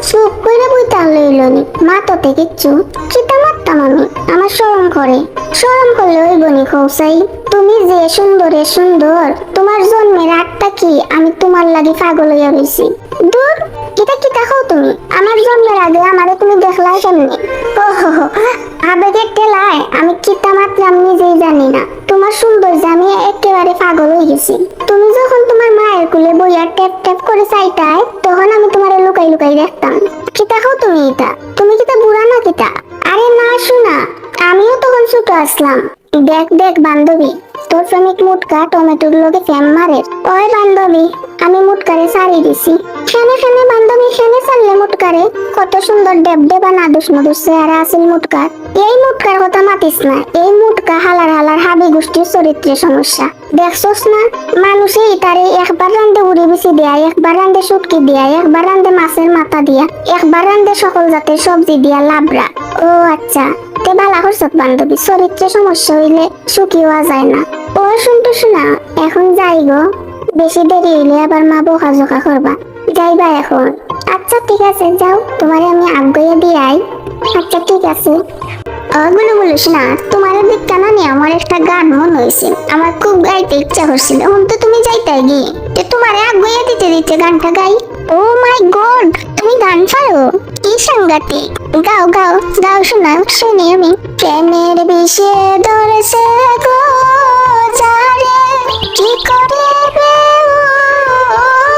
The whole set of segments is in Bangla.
চুপ করে বইতা লইলনি মা তো থেকে চুপ কিতা মারতাম আমি আমার শরম করে শরম করলে ওই বনি খৌসাই তুমি যে সুন্দরে সুন্দর তোমার জন্মের আটটা কি আমি তোমার লাগি পাগল হইয়া রইছি দূর কিতা কিতা খাও তুমি আমার জন্মের আগে আমারে তুমি দেখলাই কেমনে ওহো আবেগের টেলায় আমি কিতা মারলাম নিজেই জানি না তোমার সৌন্দর্যে আমি একেবারে পাগল হয়ে গেছি তুমি যখন তোমার মায়ের কোলে বইয়া ট্যাপ ট্যাপ করে চাইতাই তখন আমি তোমারে লুকাই লুকাই দেখতাম কিতা খাও তুমি এটা তুমি কিতা বুড়া না কিতা আরে না শোনা আমিও তখন ছোট আসলাম দেখ দেখ বান্ধবী তোর প্রেমিক মুটকা টমেটোর লগে ফ্যাম মারে ওই বান্ধবী আমি মুটকারে সারি দিছি খেনে খেনে বান্ধবী খেনে সারলে মুটকারে কত সুন্দর ডেব ডেবা নাদুস নাদুস চেহারা আছিল মুটকার এই মুটকার কথা মাতিস না এই মুটকা হালার হালার হাবি গোষ্ঠীর চরিত্রের সমস্যা দেখছস না মানুষে ইতারে একবার রান্দে উড়ি বিছি দেয়া একবার রান্দে শুটকি দিয়া একবার রান্দে মাছের মাথা দিয়া একবার রান্দে সকল জাতের সবজি দিয়া লাবড়া ও আচ্ছা তে বালা করছত বান্ধবী চরিত্রের সমস্যা হইলে সুখী হওয়া যায় না ও শুনতে শোনা এখন যাই গো বেশি দেরি হইলে আবার মা বকাঝকা করবা যাইবা এখন আচ্ছা ঠিক আছে যাও তোমারে আমি আগ্রহে দিয়ে আই আচ্ছা ঠিক আছে বলে বলিস না তোমার দিকটা না নিয়ে আমার একটা গান মনে হয়েছে আমার খুব গাইতে ইচ্ছা করছিল এখন তো তুমি যাইতাই গিয়ে তোমার আগ্রহে দিতে দিতে গানটা গাই ও মাই গড তুমি গান পারো কি সাংঘাতিক গাও গাও গাও শোনা শুনি আমি প্রেমের বিষে ধরেছে গো যারে কি করে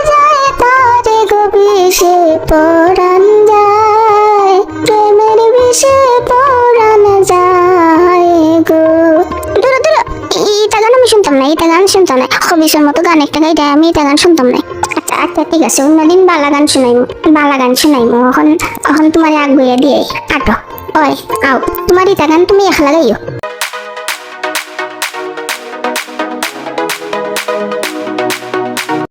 যায় তারে গো বিষে পরাণ যায় প্রেমের বিষে পরাণ যায় গো দূর দূর এইটা গান আমি শুনতাম না এটা গান শুনতাম না হবিসের মতো গান একটা গাইতে আমি এটা গান শুনতাম না আচ্ছা আচ্ছা ঠিক আছে অন্যদিন বালা গান শুনাইমু এখন তোমার আগ বইয়া দিয়ে আটো ওই আও তোমার এটা গান তুমি একলা গাইও